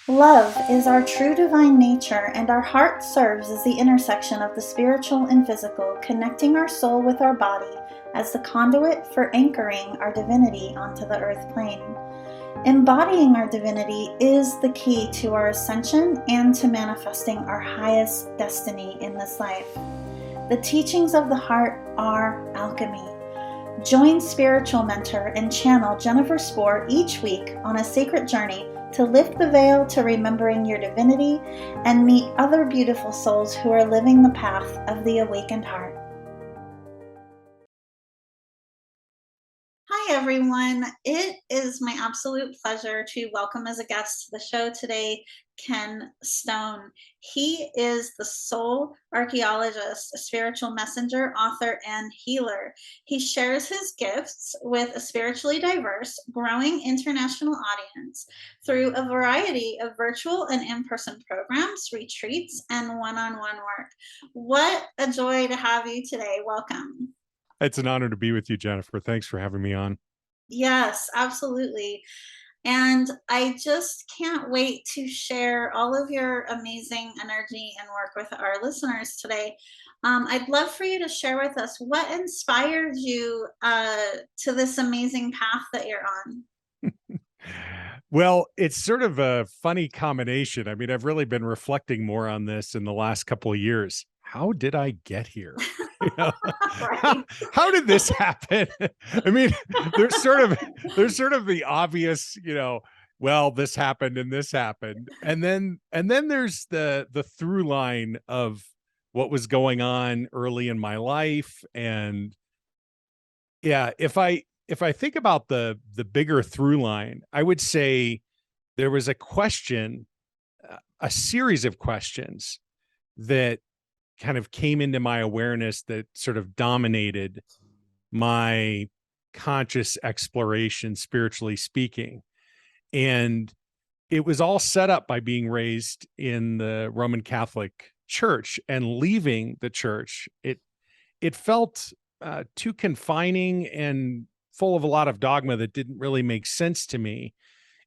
Love is our true divine nature, and our heart serves as the intersection of the spiritual and physical, connecting our soul with our body as the conduit for anchoring our divinity onto the earth plane. Embodying our divinity is the key to our ascension and to manifesting our highest destiny in this life. The teachings of the heart are alchemy. Join spiritual mentor and channel Jennifer Spohr each week on a sacred journey to lift the veil to remembering your divinity and meet other beautiful souls who are living the path of the awakened heart. Hi, everyone. It is my absolute pleasure to welcome as a guest to the show today, Ken Stone. He is the Soul Archaeologist, a spiritual messenger, author, and healer. He shares his gifts with a spiritually diverse, growing international audience through a variety of virtual and in-person programs, retreats, and one-on-one work. What a joy to have you today. Welcome. It's an honor to be with you, Jennifer. Thanks for having me on. Yes, absolutely. And I just can't wait to share all of your amazing energy and work with our listeners today. I'd love for you to share with us what inspired you to this amazing path that you're on. Well, it's sort of a funny combination. I mean, I've really been reflecting more on this in the last couple of years. How did I get here? You know, Right. how did this happen? I mean, there's sort of there's sort of the obvious, well, this happened and this happened. And then there's the through line of what was going on early in my life. And yeah, if I think about the bigger through line, I would say there was a question, a series of questions that kind of came into my awareness that sort of dominated my conscious exploration, spiritually speaking. And it was all set up by being raised in the Roman Catholic Church and leaving the church. It felt too confining and full of a lot of dogma that didn't really make sense to me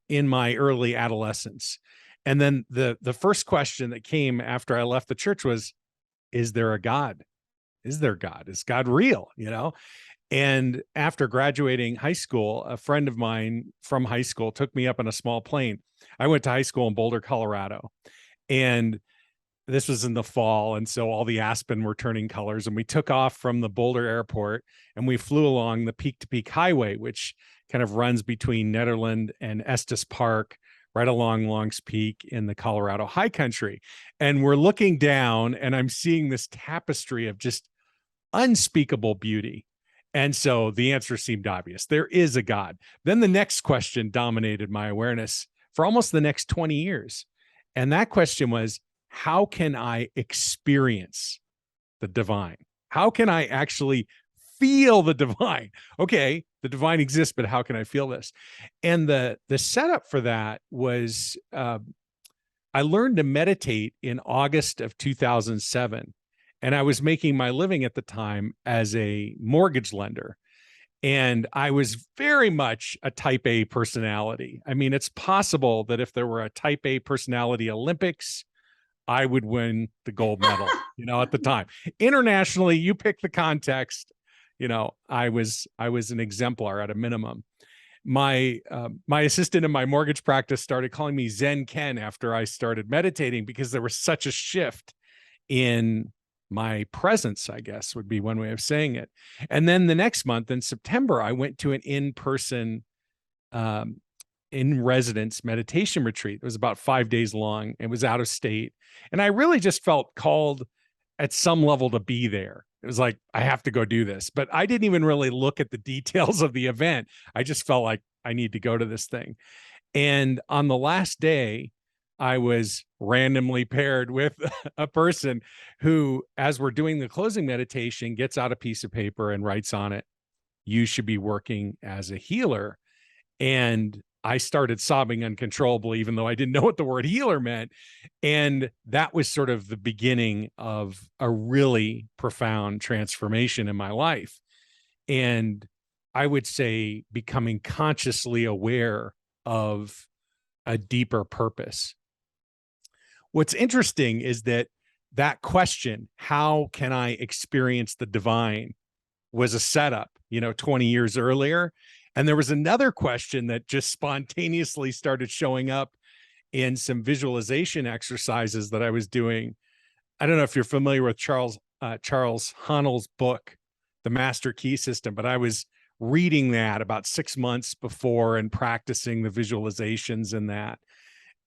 in my early adolescence. And then the first question that came after I left the church was, is there a God? Is there God? Is God real? And after graduating high school, a friend of mine from high school took me up in a small plane. I went to high school in Boulder, Colorado. And this was in the fall, and so all the aspen were turning colors, and we took off from the Boulder airport and we flew along the Peak to Peak Highway, which kind of runs between Nederland and Estes Park, right along Longs Peak in the Colorado high country. And we're looking down, and I'm seeing this tapestry of just unspeakable beauty. And so the answer seemed obvious. There is a God. Then the next question dominated my awareness for almost the next 20 years. And that question was, how can I experience the divine? How can I actually feel the divine? Okay, the divine exists, but how can I feel this? And the setup for that was I learned to meditate in August of 2007, and I was making my living at the time as a mortgage lender. And I was very much a type A personality. I mean, it's possible that if there were a type A personality Olympics, I would win the gold medal, at the time. Internationally, you pick the context, I was an exemplar at a minimum. My assistant in my mortgage practice started calling me Zen Ken after I started meditating, because there was such a shift in my presence, I guess would be one way of saying it. And then the next month in September, I went to an in-person um, in residence meditation retreat. It was about 5 days long. It was out of state. And I really just felt called at some level to be there. It was like, I have to go do this. But I didn't even really look at the details of the event. I just felt like I need to go to this thing. And on the last day, I was randomly paired with a person who, as we're doing the closing meditation, gets out a piece of paper and writes on it, "You should be working as a healer." And I started sobbing uncontrollably, even though I didn't know what the word healer meant. And that was sort of the beginning of a really profound transformation in my life. And I would say becoming consciously aware of a deeper purpose. what's interesting is that question, how can I experience the divine, was a setup, 20 years earlier. And there was another question that just spontaneously started showing up in some visualization exercises that I was doing. I don't know if you're familiar with Charles Haanel's book, The Master Key System, but I was reading that about 6 months before and practicing the visualizations in that.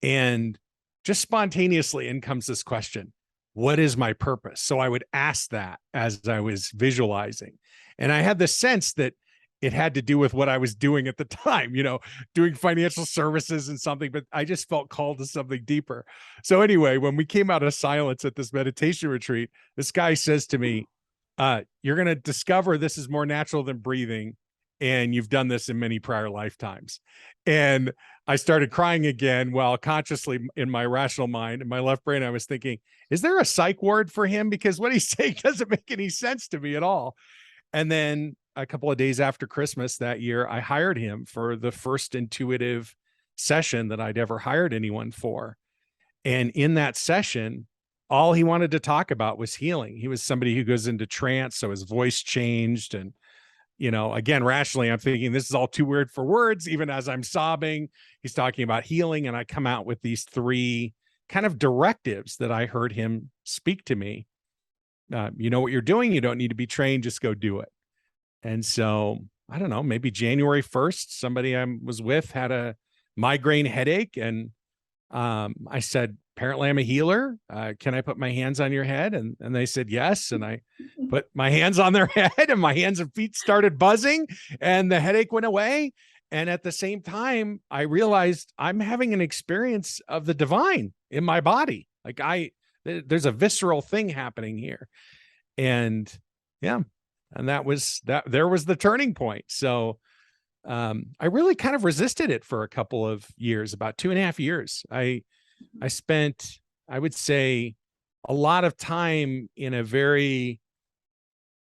And just spontaneously in comes this question, what is my purpose? So I would ask that as I was visualizing. And I had the sense that it had to do with what I was doing at the time, doing financial services and something, but I just felt called to something deeper. So anyway, when we came out of silence at this meditation retreat, this guy says to me, you're going to discover this is more natural than breathing. And you've done this in many prior lifetimes. And I started crying again while consciously in my rational mind, in my left brain, I was thinking, is there a psych ward for him? Because what he's saying doesn't make any sense to me at all. And then a couple of days after Christmas that year, I hired him for the first intuitive session that I'd ever hired anyone for. And in that session, all he wanted to talk about was healing. He was somebody who goes into trance, so his voice changed. And, again, rationally, I'm thinking this is all too weird for words. Even as I'm sobbing, he's talking about healing. And I come out with these 3 kind of directives that I heard him speak to me. You know what you're doing. You don't need to be trained. Just go do it. And so, I don't know, maybe January 1st, somebody I was with had a migraine headache. And I said, apparently I'm a healer. Can I put my hands on your head? And they said, yes. And I put my hands on their head and my hands and feet started buzzing and the headache went away. And at the same time, I realized I'm having an experience of the divine in my body. Like there's a visceral thing happening here. And yeah. And there was the turning point. So I really kind of resisted it for a couple of years, about 2.5 years. I spent, I would say, a lot of time in a very,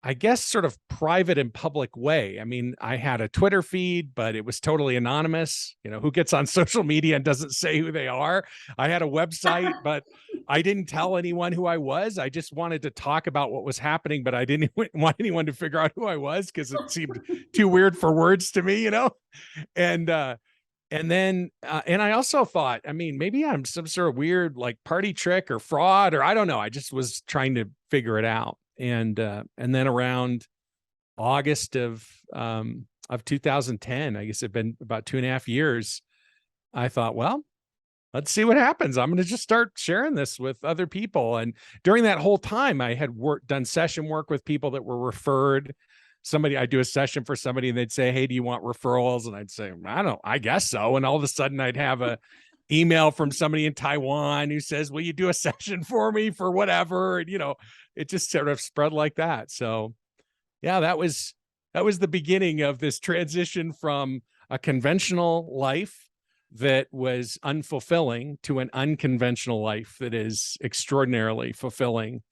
I guess, sort of private and public way. I mean, I had a Twitter feed, but it was totally anonymous. Who gets on social media and doesn't say who they are? I had a website, but I didn't tell anyone who I was. I just wanted to talk about what was happening, but I didn't want anyone to figure out who I was because it seemed too weird for words to me, And then I also thought, I mean, maybe I'm some sort of weird like party trick or fraud, or I don't know. I just was trying to figure it out. And then around August of 2010, I guess it'd been about 2.5 years, I thought, well, let's see what happens. I'm going to just start sharing this with other people. And during that whole time, I had done session work with people that were referred. I'd do a session for somebody and they'd say, hey, do you want referrals? And I'd say, I guess so. And all of a sudden I'd have a email from somebody in Taiwan who says, will you do a session for me for whatever? And, it just sort of spread like that. So yeah, that was the beginning of this transition from a conventional life that was unfulfilling to an unconventional life that is extraordinarily fulfilling.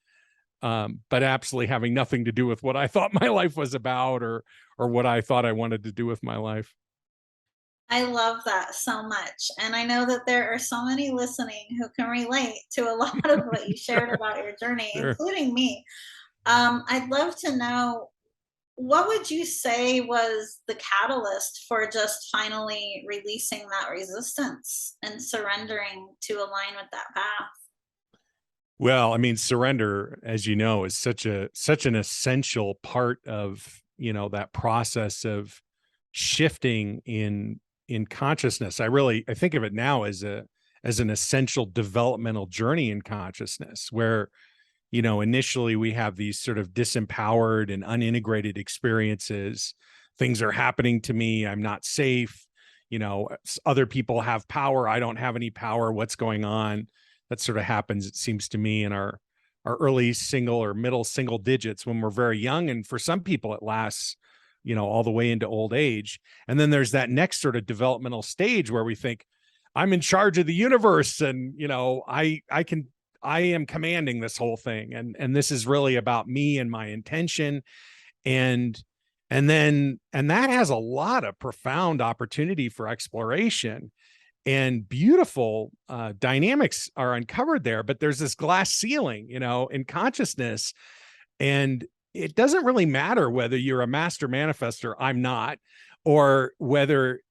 But absolutely having nothing to do with what I thought my life was about or what I thought I wanted to do with my life. I love that so much. And I know that there are so many listening who can relate to a lot of what you shared about your journey, Sure. including me. I'd love to know, what would you say was the catalyst for just finally releasing that resistance and surrendering to align with that path? Well, I mean, surrender, as you know, is such an essential part of, that process of shifting in consciousness. I think of it now as an essential developmental journey in consciousness where, initially we have these sort of disempowered and unintegrated experiences. Things are happening to me. I'm not safe. Other people have power. I don't have any power. What's going on? That sort of happens, it seems to me, in our early single or middle single digits when we're very young. And for some people, it lasts, all the way into old age. And then there's that next sort of developmental stage where we think, I'm in charge of the universe and, I am commanding this whole thing. And this is really about me and my intention. And that has a lot of profound opportunity for exploration. and beautiful dynamics are uncovered there. But there's this glass ceiling, in consciousness. And it doesn't really matter whether you're a master manifester, I'm not, or whether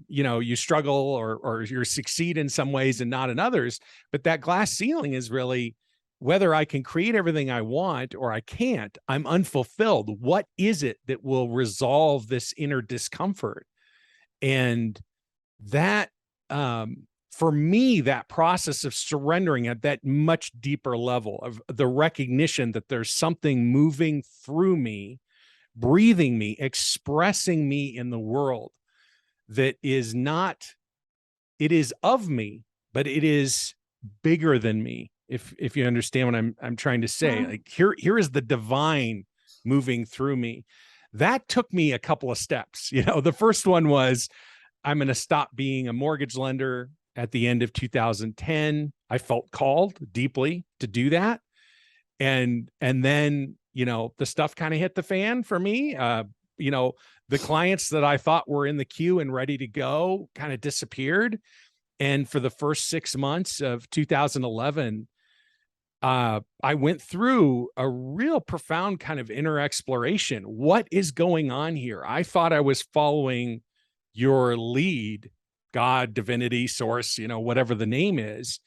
you struggle or you succeed in some ways and not in others. But that glass ceiling is really whether I can create everything I want or I can't. I'm unfulfilled. What is it that will resolve this inner discomfort? And that for me, that process of surrendering at that much deeper level of the recognition that there's something moving through me, breathing me, expressing me in the world, that is not, it is of me, but it is bigger than me. If you understand what I'm trying to say, like here is the divine moving through me. That took me a couple of steps. The first one was, I'm going to stop being a mortgage lender at the end of 2010. I felt called deeply to do that. And then, the stuff kind of hit the fan for me. The clients that I thought were in the queue and ready to go kind of disappeared. And for the first 6 months of 2011, I went through a real profound kind of inner exploration. What is going on here? I thought I was following your lead, God, divinity, source, whatever the name is.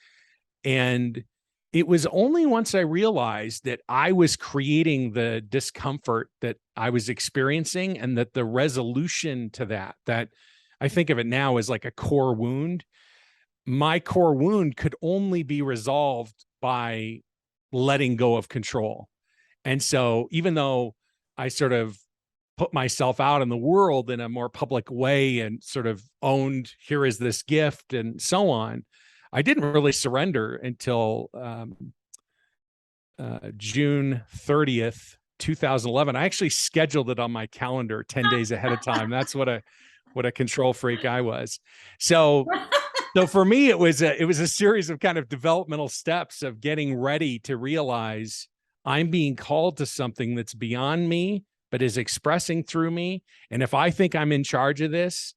And it was only once I realized that I was creating the discomfort that I was experiencing, and that the resolution to that I think of it now as like a core wound. My core wound could only be resolved by letting go of control. And so even though I sort of put myself out in the world in a more public way and sort of owned, here is this gift and so on, I didn't really surrender until June 30th, 2011. I actually scheduled it on my calendar 10 days ahead of time. That's what a control freak I was. So for me, it was a series of kind of developmental steps of getting ready to realize I'm being called to something that's beyond me, but is expressing through me. And if I think I'm in charge of this,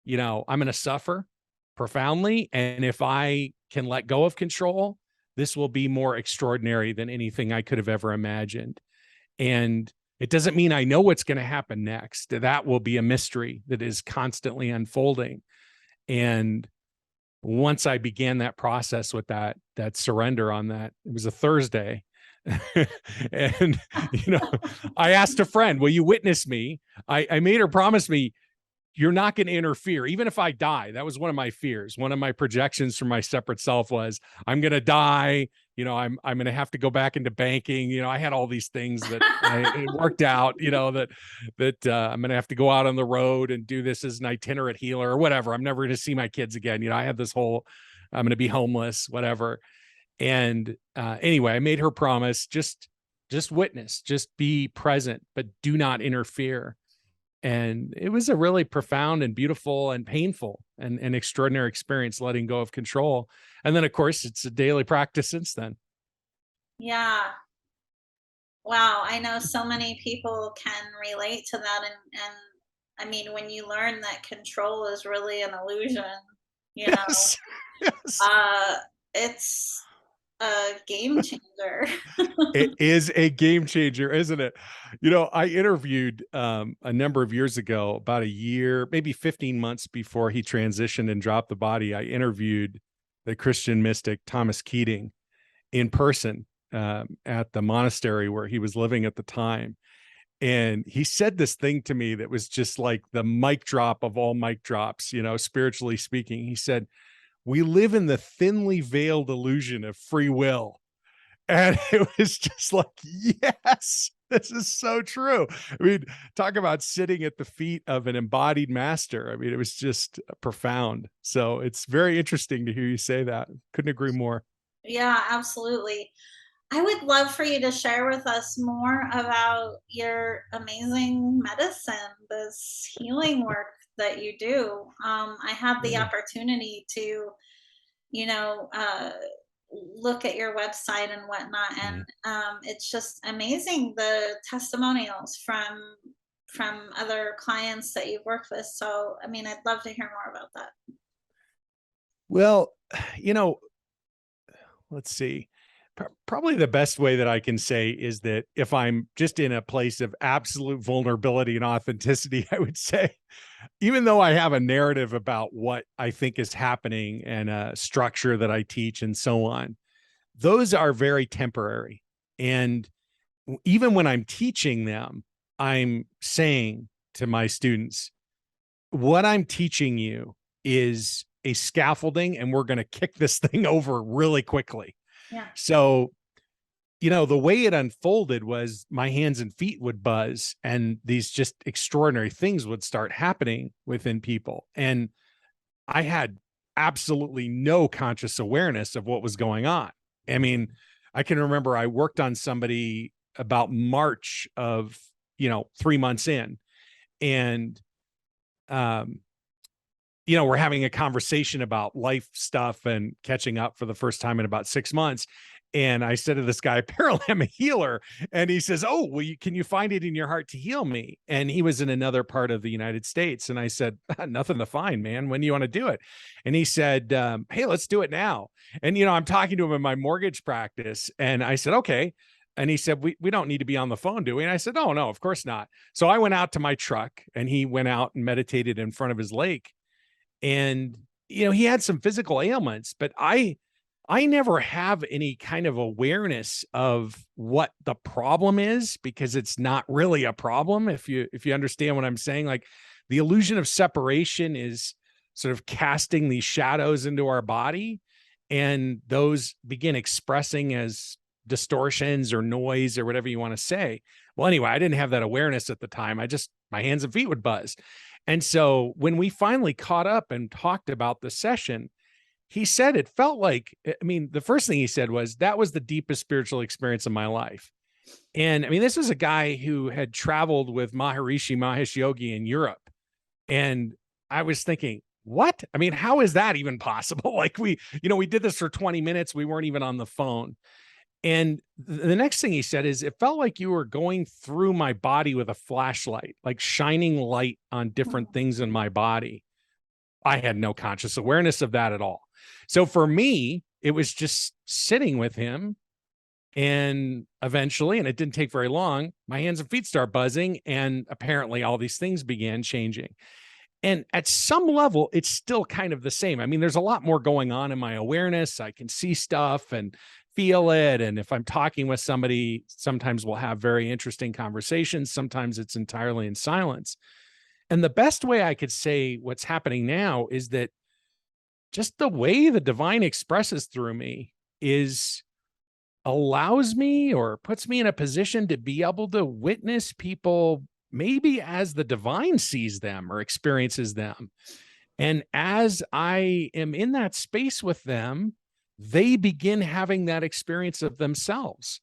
I'm going to suffer profoundly. And if I can let go of control, this will be more extraordinary than anything I could have ever imagined. And it doesn't mean I know what's going to happen next. That will be a mystery that is constantly unfolding. And once I began that process with that surrender on that, it was a Thursday. And, I asked a friend, will you witness me? I made her promise me, you're not going to interfere. Even if I die, that was one of my fears. One of my projections from my separate self was, I'm going to die. I'm going to have to go back into banking. I had all these things that it worked out, that I'm going to have to go out on the road and do this as an itinerant healer or whatever. I'm never going to see my kids again. I had this whole, I'm going to be homeless, whatever. And anyway, I made her promise, just witness, just be present, but do not interfere. And it was a really profound and beautiful and painful and extraordinary experience, letting go of control. And then, of course, it's a daily practice since then. Yeah. Wow. I know so many people can relate to that. And I mean, when you learn that control is really an illusion, Yes. Yes. It's a game changer. It is a game changer, isn't it? I interviewed a number of years ago, about a year, maybe 15 months before he transitioned and dropped the body. I interviewed the Christian mystic Thomas Keating in person at the monastery where he was living at the time. And he said this thing to me that was just like the mic drop of all mic drops, spiritually speaking. He said, we live in the thinly veiled illusion of free will. And it was just like, yes, this is so true. I mean, talk about sitting at the feet of an embodied master. I mean, it was just profound. So it's very interesting to hear you say that. Couldn't agree more. Yeah, absolutely. I would love for you to share with us more about your amazing medicine, this healing work that you do. I had the opportunity to, you know, uh, look at your website and whatnot, and it's just amazing, the testimonials from other clients that you've worked with. So, I mean, I'd love to hear more about that. Well, you know, let's see. Probably the best way that I can say is that if I'm just in a place of absolute vulnerability and authenticity, I would say, even though I have a narrative about what I think is happening and a structure that I teach and so on, those are very temporary. And even when I'm teaching them, I'm saying to my students, what I'm teaching you is a scaffolding, and we're going to kick this thing over really quickly. Yeah. So, the way it unfolded was my hands and feet would buzz, and these just extraordinary things would start happening within people. And I had absolutely no conscious awareness of what was going on. I mean, I can remember I worked on somebody about March of, 3 months in, and um, we're having a conversation about life stuff and catching up for the first time in about 6 months. And I said to this guy, apparently I'm a healer. And he says, oh, well, can you find it in your heart to heal me? And he was in another part of the United States. And I said, nothing to find, man. When do you want to do it? And he said, hey, let's do it now. And, I'm talking to him in my mortgage practice. And I said, okay. And he said, we don't need to be on the phone, do we? And I said, oh, no, of course not. So I went out to my truck, and he went out and meditated in front of his lake. And, he had some physical ailments, but I never have any kind of awareness of what the problem is, because it's not really a problem. If you understand what I'm saying, like, the illusion of separation is sort of casting these shadows into our body, and those begin expressing as distortions or noise or whatever you want to say. Well, anyway, I didn't have that awareness at the time. My hands and feet would buzz. And so when we finally caught up and talked about the session, he said it felt like, the first thing he said was, that was the deepest spiritual experience of my life. And this is a guy who had traveled with Maharishi Mahesh Yogi in Europe. And I was thinking, what? How is that even possible? Like, we did this for 20 minutes. We weren't even on the phone. And the next thing he said is, it felt like you were going through my body with a flashlight, like shining light on different things in my body. I had no conscious awareness of that at all. So for me, it was just sitting with him. And eventually, and it didn't take very long, my hands and feet start buzzing. And apparently all these things began changing. And at some level, it's still kind of the same. There's a lot more going on in my awareness. I can see stuff and feel it. And if I'm talking with somebody, sometimes we'll have very interesting conversations. Sometimes it's entirely in silence. And the best way I could say what's happening now is that just the way the divine expresses through me allows me, or puts me in a position to be able to witness people maybe as the divine sees them or experiences them. And as I am in that space with them, they begin having that experience of themselves.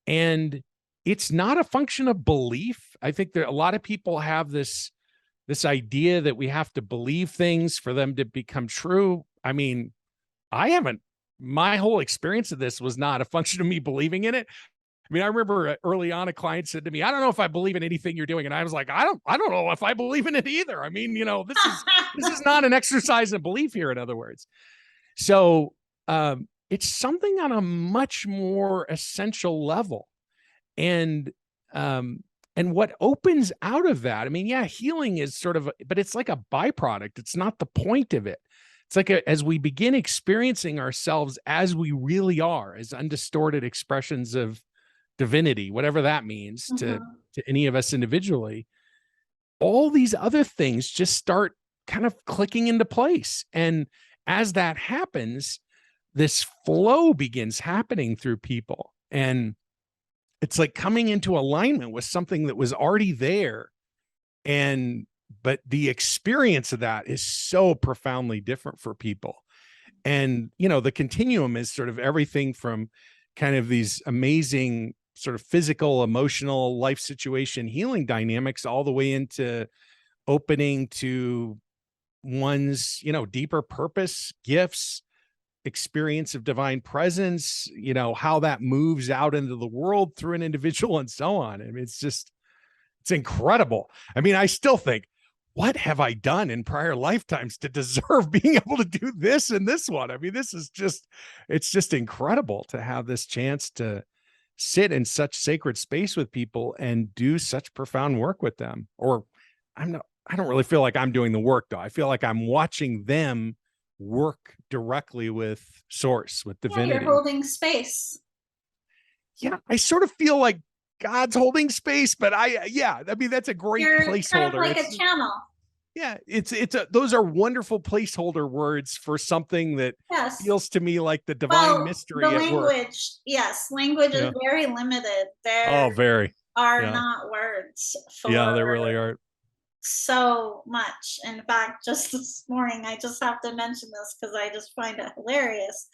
And it's not a function of belief. I think that a lot of people have this idea that we have to believe things for them to become true. I haven't, my whole experience of this was not a function of me believing in it. I remember early on, a client said to me, I don't know if I believe in anything you're doing. And I was like, I don't know if I believe in it either. This is not an exercise in belief here, in other words. So it's something on a much more essential level. And what opens out of that, healing is sort of, but it's like a byproduct. It's not the point of it. It's like as we begin experiencing ourselves as we really are, as undistorted expressions of divinity, whatever that means to any of us individually, all these other things just start kind of clicking into place. And as that happens, this flow begins happening through people. And it's like coming into alignment with something that was already there. But the experience of that is so profoundly different for people. And, the continuum is sort of everything from kind of these amazing sort of physical, emotional, life situation healing dynamics, all the way into opening to one's, deeper purpose, gifts, experience of divine presence, how that moves out into the world through an individual and so on. It's incredible. I still think, what have I done in prior lifetimes to deserve being able to do this in this one? I mean, this is just, it's just incredible to have this chance to sit in such sacred space with people and do such profound work with them. Or I don't really feel like I'm doing the work though. I feel like I'm watching them work directly with source, with divinity. Yeah, you're holding space. Yeah, I sort of feel like God's holding space, but I mean, that's a great placeholder. Kind of like a channel. Yeah, those are wonderful placeholder words for something that feels to me like the divine mystery. The language, yes, language is very limited. There are not words for they really are. So much. In fact, just this morning, I just have to mention this because I just find it hilarious.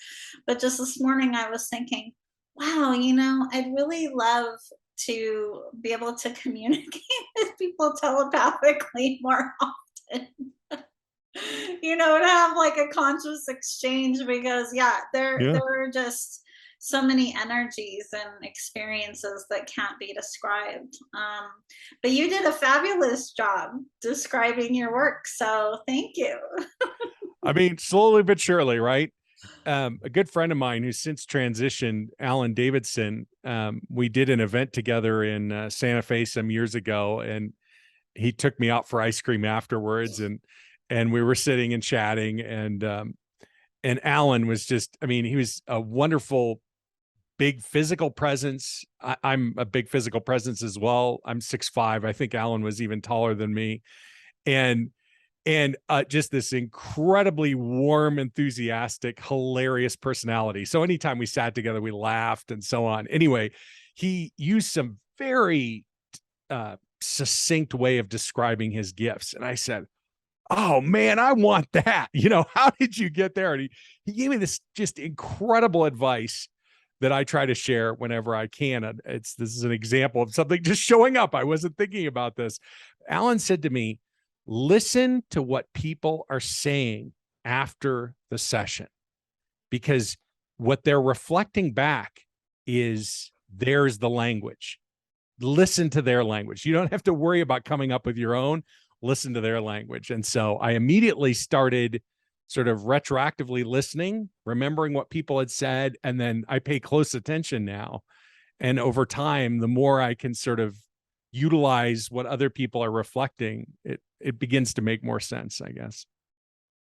But just this morning, I was thinking, wow, I'd really love to be able to communicate with people telepathically more often. To have like a conscious exchange, because there are just so many energies and experiences that can't be described. But you did a fabulous job describing your work, so thank you. I mean, slowly but surely, right? A good friend of mine who's since transitioned, Alan Davidson, we did an event together in Santa Fe some years ago, and he took me out for ice cream afterwards, and we were sitting and chatting, and Alan was just, I mean, he was a wonderful, big physical presence. I'm a big physical presence as well. I'm 6'5". I think Alan was even taller than me. And just this incredibly warm, enthusiastic, hilarious personality. So anytime we sat together, we laughed and so on. Anyway, he used some very succinct way of describing his gifts. And I said, oh man, I want that. How did you get there? And he gave me this just incredible advice that I try to share whenever I can. This is an example of something just showing up. I wasn't thinking about this. Alan said to me, listen to what people are saying after the session, because what they're reflecting back is there's the language. Listen to their language. You don't have to worry about coming up with your own. Listen to their language. And so I immediately started sort of retroactively listening, remembering what people had said, and then I pay close attention now. And over time, the more I can sort of utilize what other people are reflecting, it begins to make more sense, I guess.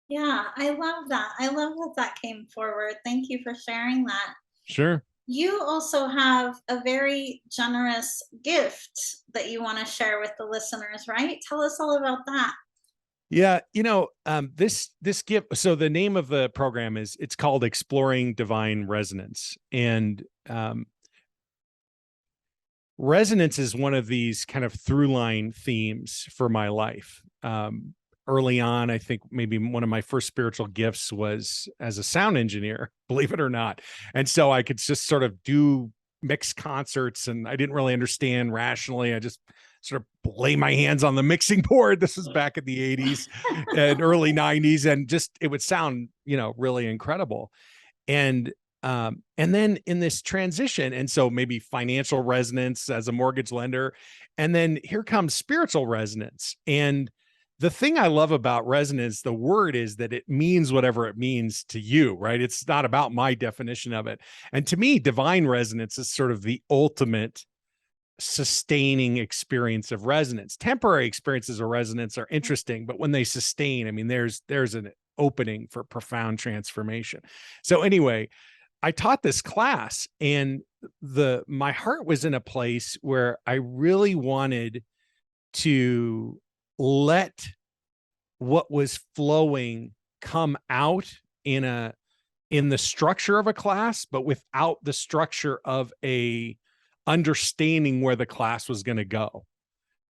Yeah, I love that. I love that came forward. Thank you for sharing that. Sure. You also have a very generous gift that you want to share with the listeners, right? Tell us all about that. Yeah, this gift. So the name of the program it's called Exploring Divine Resonance, and resonance is one of these kind of through line themes for my life. Early on, I think maybe one of my first spiritual gifts was as a sound engineer, believe it or not. And so I could just sort of do mixed concerts, and I didn't really understand rationally. I just sort of lay my hands on the mixing board. This was back in the 80s and early 90s. And just, it would sound, really incredible. And then in this transition, and so maybe financial resonance as a mortgage lender, and then here comes spiritual resonance. And the thing I love about resonance, the word is that it means whatever it means to you, right? It's not about my definition of it. And to me, divine resonance is sort of the ultimate sustaining experience of resonance. Temporary experiences of resonance are interesting, but when they sustain, I mean, there's an opening for profound transformation. So anyway, I taught this class, and my heart was in a place where I really wanted to let what was flowing come out in the structure of a class, but without the structure of a understanding where the class was going to go.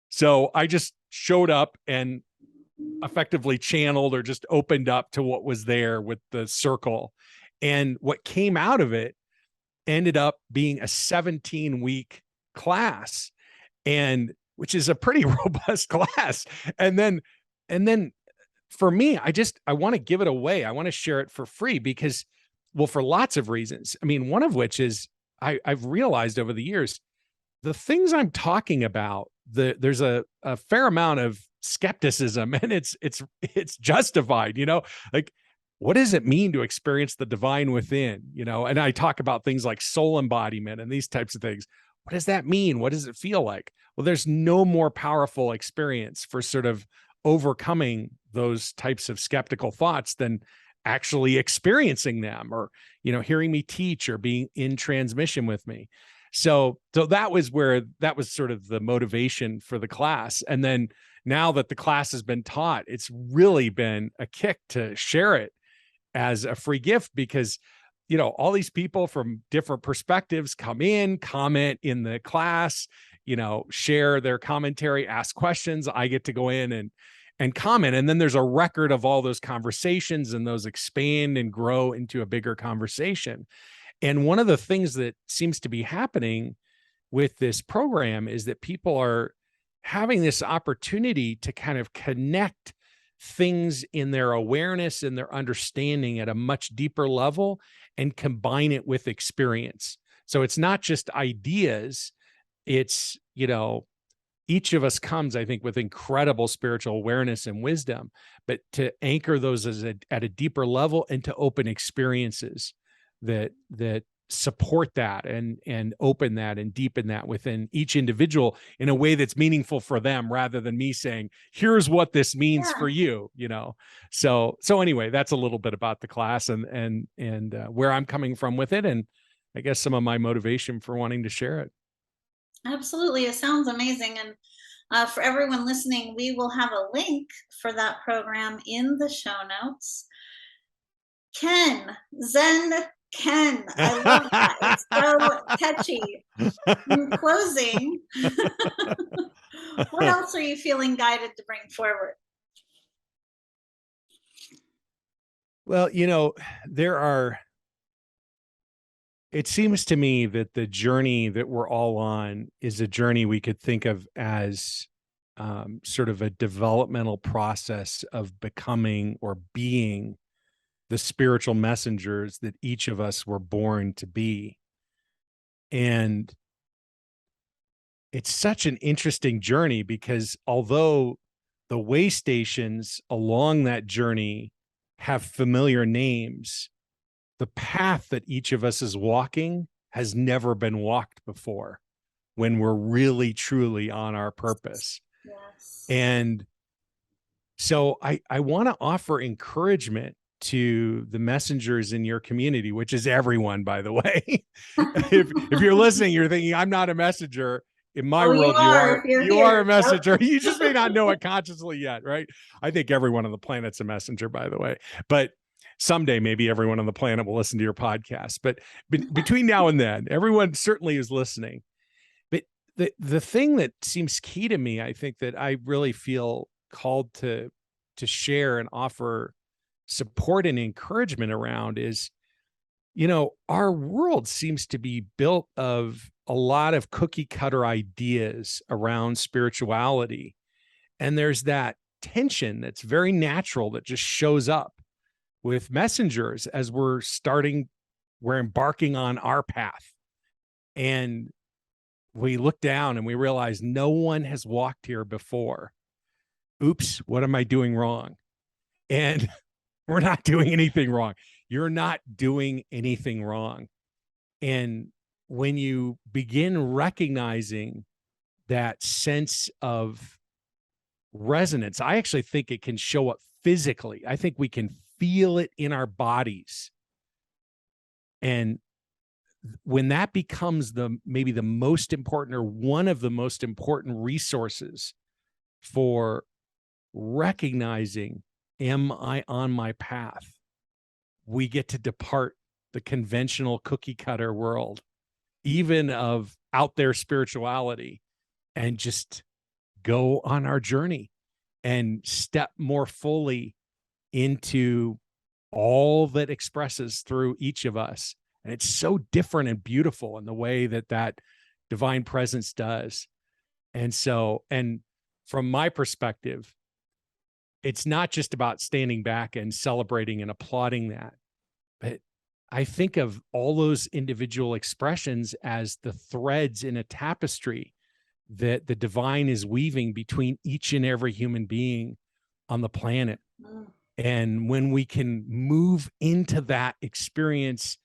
So I just showed up and effectively channeled or just opened up to what was there with the circle. And what came out of it ended up being a 17-week class, and which is a pretty robust class. And then for me, I want to give it away. I want to share it for free because, well, for lots of reasons. I mean, one of which is I've realized over the years, the things I'm talking about, there's a fair amount of skepticism, and it's justified, like, what does it mean to experience the divine within, and I talk about things like soul embodiment and these types of things. What does that mean? What does it feel like? Well, there's no more powerful experience for sort of overcoming those types of skeptical thoughts than actually experiencing them, or hearing me teach, or being in transmission with me. So that was sort of the motivation for the class. And then now that the class has been taught, it's really been a kick to share it as a free gift, because all these people from different perspectives come in, comment in the class, share their commentary, ask questions. I get to go in and comment. And then there's a record of all those conversations, and those expand and grow into a bigger conversation. And one of the things that seems to be happening with this program is that people are having this opportunity to kind of connect things in their awareness and their understanding at a much deeper level, and combine it with experience. So it's not just ideas. It's, each of us comes, I think, with incredible spiritual awareness and wisdom, but to anchor those at a deeper level, and to open experiences that support that, and open that and deepen that within each individual in a way that's meaningful for them, rather than me saying, here's what this means for you, So anyway, that's a little bit about the class, and where I'm coming from with it, and I guess some of my motivation for wanting to share it. Absolutely. It sounds amazing. And for everyone listening, we will have a link for that program in the show notes. Ken, Zen Ken, I love that. It's so catchy. In closing, what else are you feeling guided to bring forward? Well, it seems to me that the journey that we're all on is a journey we could think of as sort of a developmental process of becoming, or being, the spiritual messengers that each of us were born to be. And it's such an interesting journey, because although the way stations along that journey have familiar names, the path that each of us is walking has never been walked before, when we're really, truly on our purpose. Yes. And so I want to offer encouragement to the messengers in your community, which is everyone, by the way. if you're listening, you're thinking, I'm not a messenger. In my world, you are a messenger. Yep. You just may not know it consciously yet, right? I think everyone on the planet's a messenger, by the way. But someday, maybe everyone on the planet will listen to your podcast. But between now and then, everyone certainly is listening. But the thing that seems key to me, I think, that I really feel called to share and offer support and encouragement around is, our world seems to be built of a lot of cookie cutter ideas around spirituality. And there's that tension that's very natural that just shows up with messengers as we're embarking on our path. And we look down and we realize no one has walked here before. Oops, what am I doing wrong? And we're not doing anything wrong. You're not doing anything wrong. And when you begin recognizing that sense of resonance, I actually think it can show up physically. I think we can feel it in our bodies. And when that becomes maybe the most important, or one of the most important resources for recognizing, am I on my path? We get to depart the conventional cookie cutter world, even of out there spirituality, and just go on our journey and step more fully into all that expresses through each of us. And it's so different and beautiful in the way that divine presence does. And so, and from my perspective, it's not just about standing back and celebrating and applauding that, but I think of all those individual expressions as the threads in a tapestry that the divine is weaving between each and every human being on the planet. And when we can move into that experience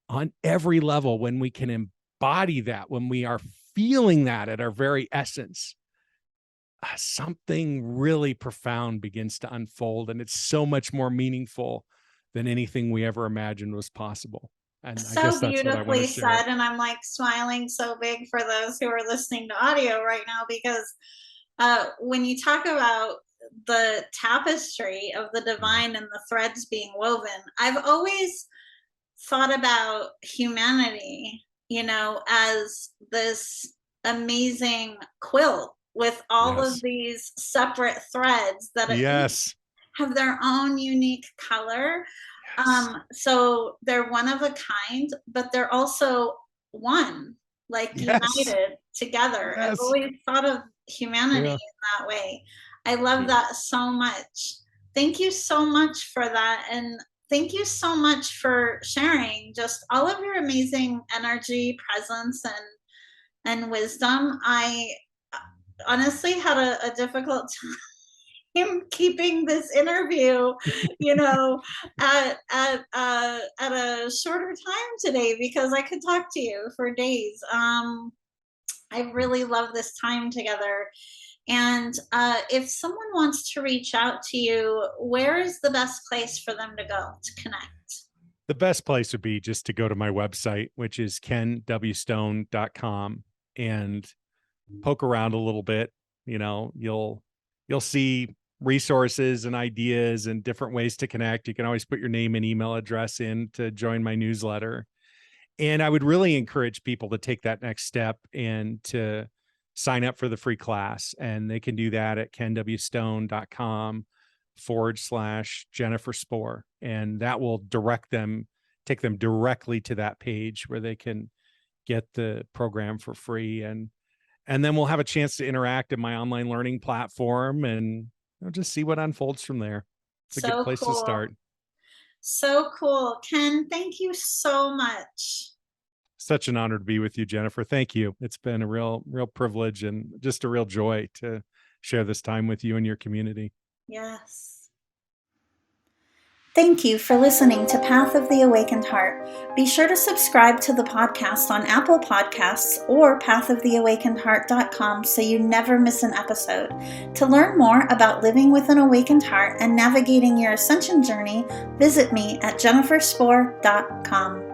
on every level, when we can embody that, when we are feeling that at our very essence, something really profound begins to unfold. And it's so much more meaningful than anything we ever imagined was possible. And I guess that's what I want to share. Beautifully said. And I'm like smiling so big for those who are listening to audio right now, because when you talk about the tapestry of the divine and the threads being woven, I've always thought about humanity, as this amazing quilt with all of these separate threads that have their own unique color. So they're one of a kind, but they're also one, like united together. I've always thought of humanity in that way. I love that so much. Thank you so much for that. And thank you so much for sharing just all of your amazing energy, presence, and wisdom. I honestly had a difficult time keeping this interview, at a shorter time today, because I could talk to you for days. I really love this time together. And if someone wants to reach out to you, where is the best place for them to go to connect? The best place would be just to go to my website, which is kenwstone.com, and poke around a little bit. You'll see resources and ideas and different ways to connect. You can always put your name and email address in to join my newsletter. And I would really encourage people to take that next step and to sign up for the free class. And they can do that at kenwstone.com/Jennifer Spohr. And that will take them directly to that page where they can get the program for free. And then we'll have a chance to interact in my online learning platform and just see what unfolds from there. It's a good place to start. So cool. Ken, thank you so much. Such an honor to be with you, Jennifer. Thank you. It's been a real privilege and just a real joy to share this time with you and your community. Yes. Thank you for listening to Path of the Awakened Heart. Be sure to subscribe to the podcast on Apple Podcasts or pathoftheawakenedheart.com so you never miss an episode. To learn more about living with an awakened heart and navigating your ascension journey, visit me at jenniferspohr.com.